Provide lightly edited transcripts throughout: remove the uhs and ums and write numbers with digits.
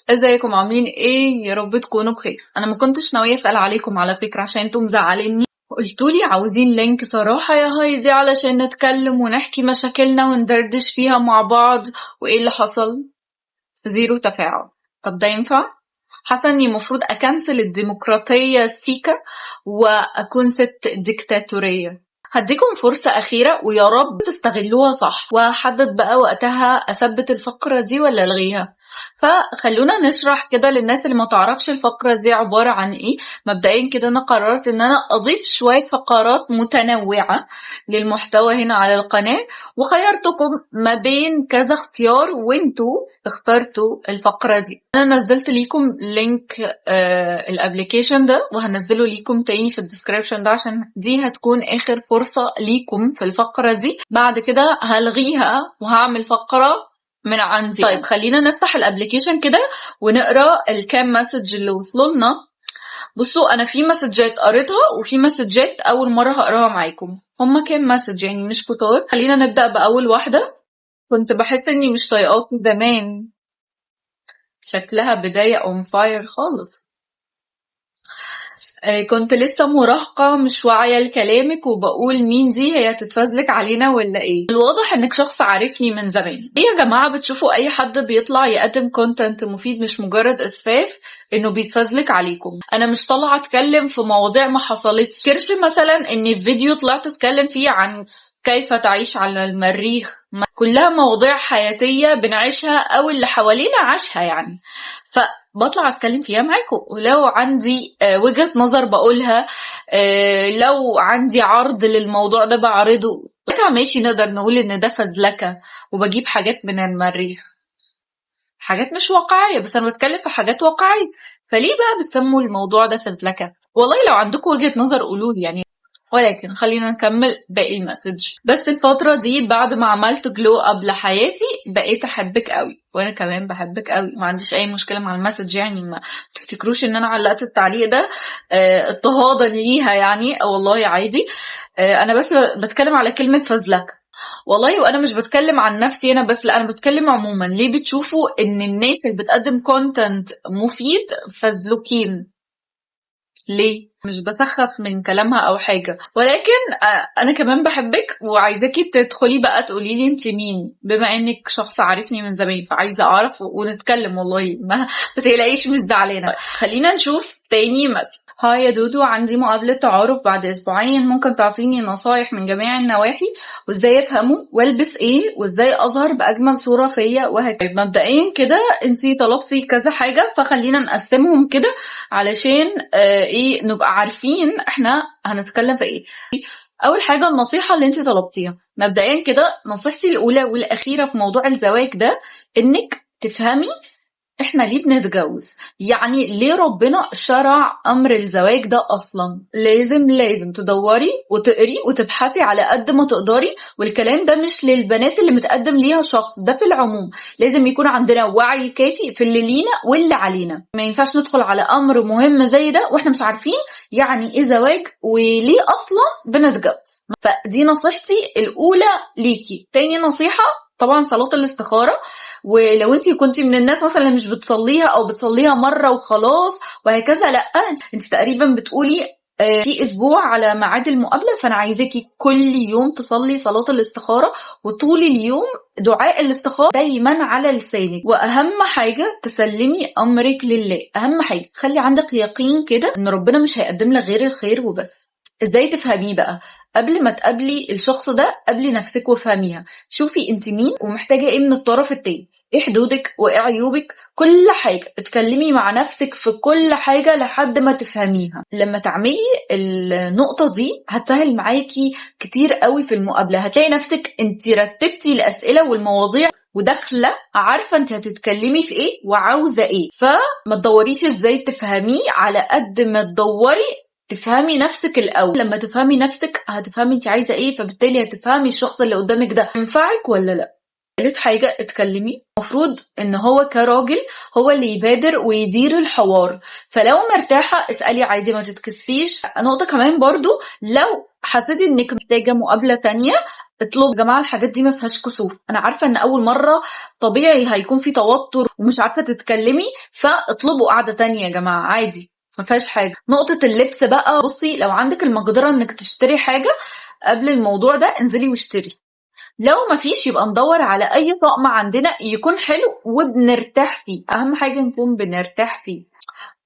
ازيكم عاملين ايه؟ يا رب تكونوا بخير. انا ما كنتش ناويه اسال عليكم على فكره عشان انتم مزعليني. قلتولي عاوزين لينك صراحه يا هايدي علشان نتكلم ونحكي مشاكلنا وندردش فيها مع بعض. وايه اللي حصل؟ زيرو تفاعل. طب ده ينفع؟ حاسه اني المفروض اكنسل الديمقراطيه سيكا واكون ست ديكتاتوريه. هديكم فرصة أخيرة ويا رب تستغلوها صح، وهحدد بقى وقتها أثبت الفقرة دي ولا ألغيها. فخلونا نشرح كده للناس اللي ما تعرفش الفقرة دي عبارة عن ايه. مبدئيا كده انا قررت ان انا اضيف شوية فقرات متنوعة للمحتوى هنا على القناة، وخيرتكم ما بين كذا اختيار وانتوا اخترتوا الفقرة دي. انا نزلت ليكم لينك الابليكيشن ده، وهنزله ليكم تاني في الديسكريبشن ده عشان دي هتكون اخر فرصة ليكم في الفقرة دي. بعد كده هلغيها وهعمل فقرة من عندي. طيب خلينا نفتح الابليكيشن كده ونقرا الكام مسج اللي وصلوا لنا. بصوا انا في مسجات قريتها وفي مسجات اول مره هقراها معاكم. هما كام مسج يعني مش كتار. خلينا نبدا باول واحده. كنت بحس اني مش طايقاكم زمان. شكلها بدايه اون فاير خالص. كنت لسه مراهقة مش واعية لكلامك وبقول مين دي، هي تتفزلك علينا ولا ايه؟ الواضح انك شخص عارفني من زمان. ايه يا جماعة بتشوفوا اي حد بيطلع يقدم كونتنت مفيد مش مجرد اسفاف انه بيتفزلك عليكم؟ انا مش طالعة اتكلم في مواضيع ما حصلتش. كرش مثلا اني في فيديو طلعت اتكلم فيه عن كيف تعيش على المريخ، كلها مواضيع حياتية بنعيشها او اللي حوالينا عاشها يعني. فبطلع اتكلم فيها معاكم، ولو عندي وجهة نظر بقولها، لو عندي عرض للموضوع ده بعرضه. ماشي نقدر نقول ان ده فزلكة وبجيب حاجات من المريخ، حاجات مش واقعية، بس انا بتكلم في حاجات واقعية. فليه بقى بتسموا الموضوع ده فزلكة؟ والله لو عندكم وجهة نظر قولولي يعني. ولكن خلينا نكمل باقي المسج. بس الفترة دي بعد ما عملت جلو اب لحياتي بقيت احبك قوي، وانا كمان بحبك قوي. ما عنديش اي مشكلة مع المسج يعني، ما تفتكروش ان انا علقت التعليق ده اضطهادا ليها يعني، والله عادي. انا بس بتكلم على كلمة فزلكة والله، وانا مش بتكلم عن نفسي انا بس، لا انا بتكلم عموما. ليه بتشوفوا ان الناس اللي بتقدم كونتنت مفيد فزلوكين؟ ليه؟ مش بسخف من كلامها او حاجة، ولكن انا كمان بحبك وعايزاكي تدخلي بقى تقولي لي انت مين، بما انك شخص عارفني من زمان فعايزة اعرف ونتكلم. والله ما تقلقيش مش زعلانة. خلينا نشوف تاني مثلا. هاي يا دودو، عندي مقابلة تعارف بعد اسبوعين، ممكن تعطيني نصايح من جميع النواحي وازاي افهمه والبس ايه وازاي اظهر باجمل صورة فيا وهكذا. مبدئيا كده انتي طلبتي كذا حاجة، فخلينا نقسمهم كده علشان ايه نبقى عارفين احنا هنتكلم في ايه. اول حاجة النصيحة اللي انتي طلبتيها. مبدئيا كده نصيحتي الاولى والاخيرة في موضوع الزواج ده انك تفهمي احنا ليه بنتجوز، يعني ليه ربنا شرع امر الزواج ده اصلا. لازم تدوري وتقري وتبحثي على قد ما تقدري، والكلام ده مش للبنات اللي متقدم ليها شخص، ده في العموم. لازم يكون عندنا وعي كافي في اللي لينا واللي علينا. ما ينفعش ندخل على امر مهم زي ده واحنا مش عارفين يعني ايه زواج وليه اصلا بنتجوز. فدي نصيحتي الاولى ليكي. تاني نصيحة طبعا صلاة الاستخارة. ولو انتي كنتي من الناس مثلا اللي مش بتصليها او بتصليها مرة وخلاص وهكذا، لا انتي تقريبا بتقولي في اسبوع على ميعاد المقابلة، فانا عايزاكي كل يوم تصلي صلاة الاستخارة، وطول اليوم دعاء الاستخارة دايما على لسانك. واهم حاجة تسلمي امرك لله. اهم حاجة خلي عندك يقين كده ان ربنا مش هيقدم لك غير الخير وبس. ازاي تفهميه بقى؟ قبل ما تقابلي الشخص ده قابلي نفسك وافهميها. شوفي انت مين ومحتاجة ايه من الطرف التاني، ايه حدودك وايه عيوبك، كل حاجة. اتكلمي مع نفسك في كل حاجة لحد ما تفهميها. لما تعملي النقطة دي هتسهل معاكي كتير قوي في المقابلة. هتلاقي نفسك انت رتبتي الأسئلة والمواضيع وداخلة عارفة انت هتتكلمي في ايه وعاوزة ايه. فما تدوريش ازاي تفهميه على قد ما تدوري تفهمي نفسك الأول. لما تفهمي نفسك هتفهمي انت عايزة ايه، فبالتالي هتفهمي الشخص اللي قدامك ده ينفعك ولا لا. ثالث حاجة اتكلمي. المفروض ان هو كراجل هو اللي يبادر ويدير الحوار، فلو مرتاحة اسألي عادي ما تتكسفيش. نقطة كمان برضو، لو حسيتي انك محتاجة مقابلة تانية اطلبوا يا جماعة، الحاجات دي ما فيهاش كسوف. انا عارفة ان اول مرة طبيعي هيكون في توتر ومش عارفة تتكلمي، فاطلبوا قعدة تانية يا جماعة عادي، ما فيهاش حاجة. نقطة اللبس بقى، بصي لو عندك المقدرة انك تشتري حاجة قبل الموضوع ده انزلي واشتري، لو ما فيش يبقى ندور على اي طقم عندنا يكون حلو وبنرتاح فيه، اهم حاجة نكون بنرتاح فيه.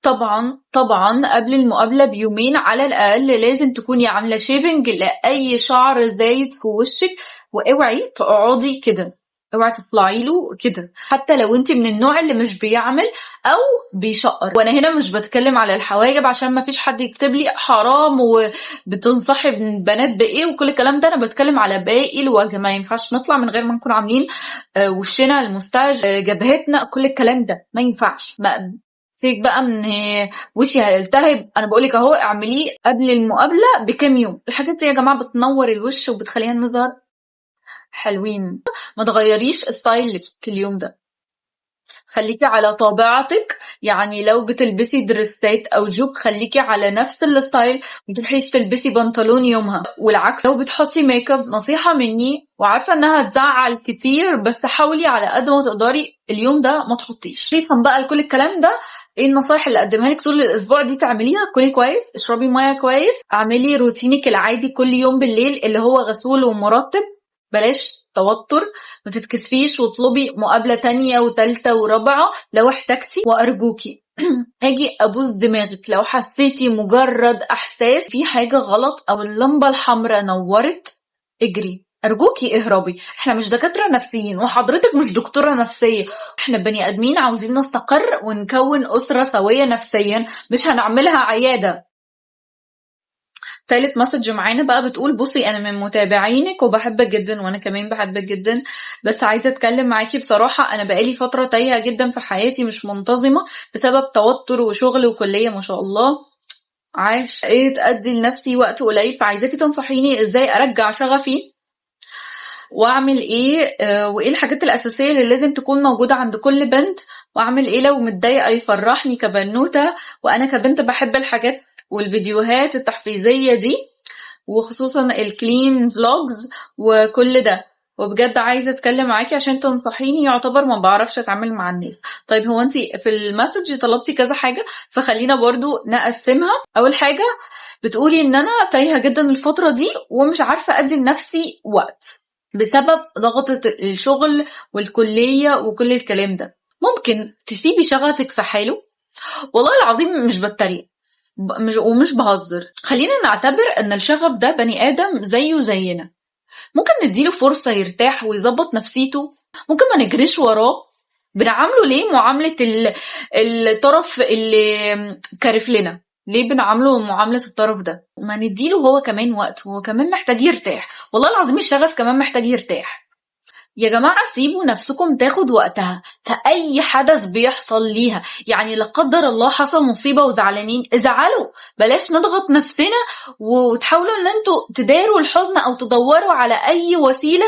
طبعا قبل المقابلة بيومين على الأقل لازم تكوني عاملة شيبنج لأي شعر زايد في وشك، واوعي تقعدي كده، اوعي تطلعي له كده، حتى لو انت من النوع اللي مش بيعمل او بيشقر. وانا هنا مش بتكلم على الحواجب عشان ما فيش حد يكتب لي حرام وبتنصحي البنات بايه وكل الكلام ده، انا بتكلم على باقي الوجه. ما ينفعش نطلع من غير ما نكون عاملين وشنا المستعج، جبهتنا، كل الكلام ده ما ينفعش. ما سيبك بقى من وشي هيلتهب، انا بقولك اهو اعمليه قبل المقابله بكام يوم. الحاجات دي يا جماعه بتنور الوش وبتخلينا نظهر حلوين. ما تغيريش ستايل لبسك اليوم ده، خليكي على طبيعتك. يعني لو بتلبسي دريسات او جوب خليكي على نفس الستايل، ما تروحيش تلبسي بنطلون يومها. والعكس لو بتحطي ميك اب، نصيحه مني وعارفه انها تزعل كتير، بس حاولي على قد ما تقدري اليوم ده ما تحطيش. خصيصا بقى لكل الكلام ده، ايه النصايح اللي اقدمها لك طول الاسبوع دي؟ تعمليها: كلي كويس، اشربي ميه كويس، اعملي روتينك العادي كل يوم بالليل اللي هو غسول ومرطب، بلاش توتر، ما تتكسفيش، واطلبي مقابلة تانية وتالتة ورابعة لو احتاجتي. وارجوكي اجي ابوس دماغك لو حسيتي مجرد احساس في حاجة غلط او اللمبة الحمراء نورت، اجري، ارجوكي اهربي. احنا مش دكاترة نفسيين وحضرتك مش دكتورة نفسية، احنا بني ادمين عاوزين نستقر ونكون اسرة سوية نفسيا، مش هنعملها عيادة. تالت مسج معانا بقى بتقول: بصي انا من متابعينك وبحبك جدا، وانا كمان بحبك جدا، بس عايزه اتكلم معاكي بصراحه. انا بقالي فتره تايهه جدا في حياتي، مش منتظمه بسبب توتر وشغل وكليه ما شاء الله. عايش ايه تأدي لنفسي وقت قليل، فعايزاكي تنصحيني ازاي ارجع شغفي واعمل ايه، وايه الحاجات الاساسيه اللي لازم تكون موجوده عند كل بنت، واعمل ايه لو متضايقه يفرحني كبنوته، وانا كبنت بحب الحاجات والفيديوهات التحفيزيه دي، وخصوصا الكلين فلوجز وكل ده. وبجد عايزه اتكلم معاكي عشان تنصحيني، يعتبر ما بعرفش اتعامل مع الناس. طيب هو انتي في المسج طلبتي كذا حاجه، فخلينا برضو نقسمها. اول حاجه بتقولي ان انا تايهه جدا الفتره دي ومش عارفه ادي لنفسي وقت بسبب ضغطة الشغل والكلية وكل الكلام ده. ممكن تسيبي شغفك في حاله؟ والله العظيم مش بتريق ومش بهزر. خلينا نعتبر ان الشغف ده بني ادم زيه زينا، ممكن نديله فرصة يرتاح ويظبط نفسيته، ممكن ما نجريش وراه. بنعامله ليه معاملة الطرف اللي كارف لنا؟ ليه بنعامله معاملة الطرف ده؟ ما نديله هو كمان وقت، هو كمان محتاج يرتاح. والله العظيم الشغف كمان محتاج يرتاح. يا جماعة سيبوا نفسكم تاخد وقتها في أي حدث بيحصل ليها. يعني لا قدر الله حصل مصيبة وزعلانين، ازعلوا، بلاش نضغط نفسنا وتحاولوا ان انتوا تداروا الحزن او تدوروا على اي وسيلة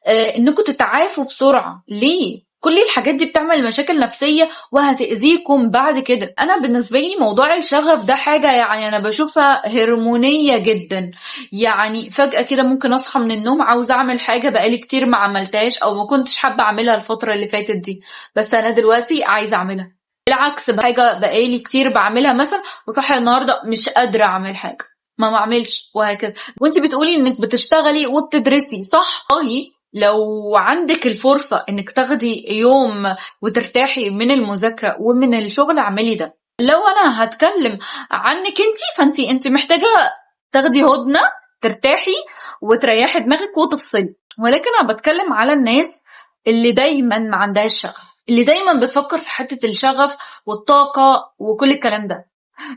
انكم تتعافوا بسرعة. ليه؟ كل الحاجات دي بتعمل مشاكل نفسية وهتأذيكم بعد كده. انا بالنسبة لي موضوع الشغف ده حاجة يعني انا بشوفها هرمونية جدا. يعني فجأة كده ممكن اصحى من النوم عاوزة اعمل حاجة بقالي كتير ما عملتهاش او ما كنتش حابة اعملها الفترة اللي فاتت دي، بس انا دلوقتي عايزة اعملها. العكس، حاجة بقالي كتير بعملها مثلا وصحي النهاردة مش قادرة اعمل حاجة، ما بعملش، وهكذا. وانت بتقولي انك بتشتغلي وبتدرسي، صح؟ لو عندك الفرصة انك تاخدي يوم وترتاحي من المذاكرة ومن الشغل اعملي ده. لو انا هتكلم عنك فانت محتاجة تاخدي هدنة، ترتاحي وتريحي دماغك وتفصلي. ولكن انا بتكلم على الناس اللي دايما ما عندهاش شغف، اللي دايما بتفكر في حتة الشغف والطاقة وكل الكلام ده.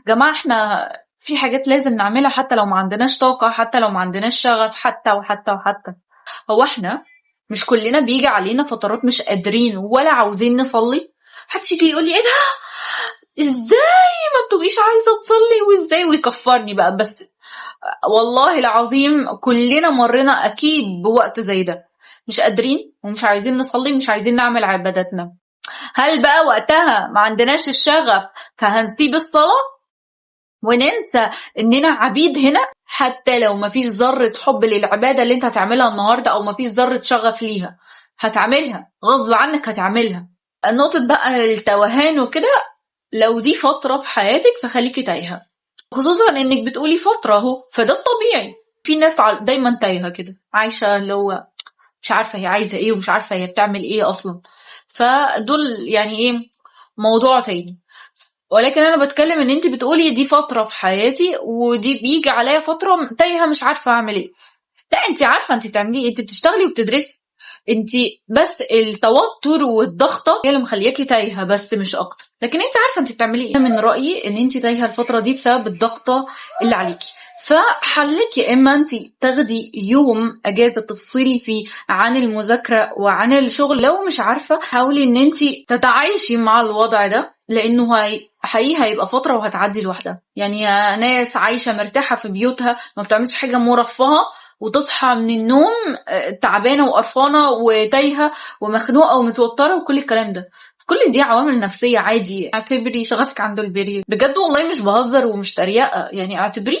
جماعة احنا في حاجات لازم نعملها حتى لو ما عندناش طاقة، حتى لو ما عندناش شغف، حتى. هو احنا مش كلنا بيجي علينا فترات مش قادرين ولا عاوزين نصلي؟ محدش يجي يقول لي ايه ده، ازاي ما بتبقيش عايزة تصلي وازاي ويكفرني بقى. بس والله العظيم كلنا مرينا اكيد بوقت زي ده، مش قادرين ومش عايزين نصلي، مش عايزين نعمل عباداتنا. هل بقى وقتها ما عندناش الشغف فهنسيب الصلاة؟ وننسى اننا عبيد هنا. حتى لو مفيش ذرة حب للعبادة اللي انت هتعملها النهاردة او مفيش ذرة شغف ليها، هتعملها غصب عنك، هتعملها. نقطة بقى التوهان وكده، لو دي فترة في حياتك فخليكي تايهة، خصوصا انك بتقولي فترة اهو، فده الطبيعي. في ناس دايما تايهة كده، عايشة اللي هو مش عارفة هي عايزة ايه ومش عارفة هي بتعمل ايه اصلا. فدول يعني ايه، موضوع تاني. ولكن انا بتكلم ان انت بتقولي دي فترة في حياتي، ودي بيجي عليا فترة تايهة مش عارفة اعمل ايه. لا، انت عارفة انت بتعملي ايه، انت بتشتغلي وبتدرسي. انت بس التوتر والضغطة هي اللي مخلياكي تايهة بس، مش اكتر. لكن انت عارفة انت بتعملي ايه. من رأيي ان انت تايهة الفترة دي بسبب الضغطة اللي عليكي. فحلك يا اما انت تاخدي يوم اجازة تفصلي فيه عن المذاكرة وعن الشغل. لو مش عارفة، حاولي ان انت تتعايشي مع الوضع ده، لانه حقيقي هيبقى فترة وهتعدي لوحدها. يعني يا ناس عايشة مرتاحة في بيوتها، ما بتعملش حاجة مرفهة، وتصحى من النوم تعبانة وقرفانة وتايهة ومخنوقة ومتوترة وكل الكلام ده. كل دي عوامل نفسية عادي. اعتبري شغفك عند البريد بجد، والله مش بهزر ومش تريقة. يعني اعتبريه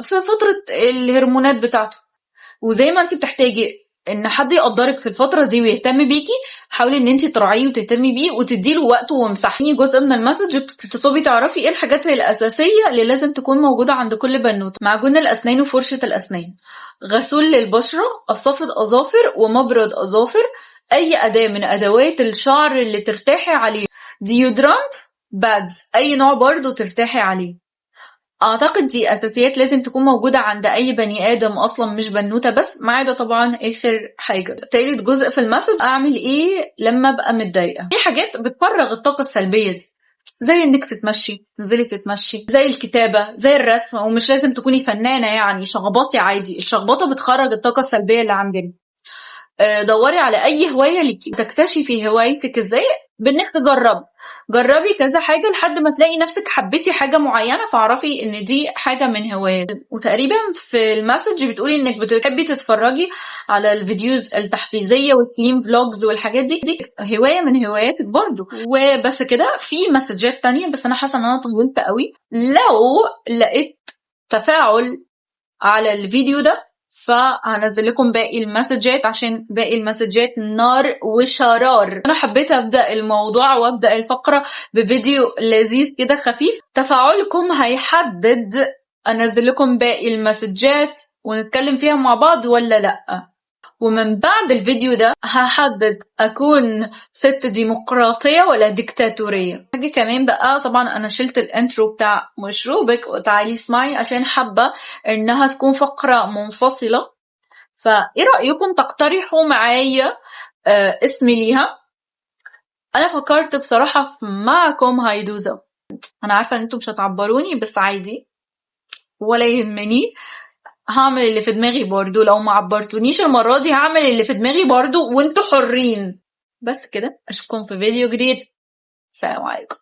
في فترة الهرمونات بتاعته، وزي ما انت بتحتاجي ان حد يقدرك في الفترة دي ويهتم بيكي، حاولي ان انت تراعيه وتهتمي بيه وتديله وقته ومساحته. جزء من المسج تطلبي تعرفي ايه الحاجات الاساسية اللي لازم تكون موجودة عند كل بنوتة: معجون الاسنان وفرشة الاسنان، غسول للبشرة، قصافة اظافر ومبرد اظافر، اي اداة من ادوات الشعر اللي ترتاحي عليه، ديودرانت، بادز اي نوع برضو ترتاحي عليه. اعتقد دي اساسيات لازم تكون موجودة عند اي بني ادم اصلا، مش بنوتة بس. ما عدا طبعا اخر حاجة، تالت جزء في المسج: اعمل ايه لما ابقى متضايقة. في حاجات بتفرغ الطاقة السلبية دي، زي انك تتمشي، تنزلي تتمشي، زي الكتابة، زي الرسم. ومش لازم تكوني فنانة، يعني شخبطي عادي، الشخبطة بتخرج الطاقة السلبية اللي عندنا. دوري على اي هواية ليكي. تكتشفي هوايتك ازاي؟ بانك جربي كذا حاجة لحد ما تلاقي نفسك حبيتي حاجة معينة، فاعرفي ان دي حاجة من هوايات. وتقريبا في المسج بتقولي انك بتحبي تتفرجي على الفيديوز التحفيزية والكلين فلوجز والحاجات دي هواية من هواياتك برضو. وبس كده. في مسجات تانية بس انا حاسة ان انا طولت قوي. لو لقيت تفاعل على الفيديو ده فهنزل لكم باقي المسجات، عشان باقي المسجات نار وشرار. انا حبيت ابدا الموضوع وابدا الفقره بفيديو لذيذ كده خفيف. تفاعلكم هيحدد انزل لكم باقي المسجات ونتكلم فيها مع بعض ولا لا. ومن بعد الفيديو ده هحدد اكون ست ديمقراطية ولا ديكتاتورية. حاجة كمان بقى، طبعا انا شلت الانترو بتاع مشروبك وتعالي اسمعي، عشان حابة انها تكون فقرة منفصلة. فايه رأيكم تقترحوا معايا اسم ليها؟ انا فكرت بصراحة في معكم هيدوزة. انا عارفة ان انتم مش هتعبروني بس عادي ولا يهمني، هعمل اللي في دماغي برضو. لو ما عبرتونيش المرة دي هعمل اللي في دماغي برضو، وانتوا حرين. بس كده، اشوفكم في فيديو جديد. السلام عليكم.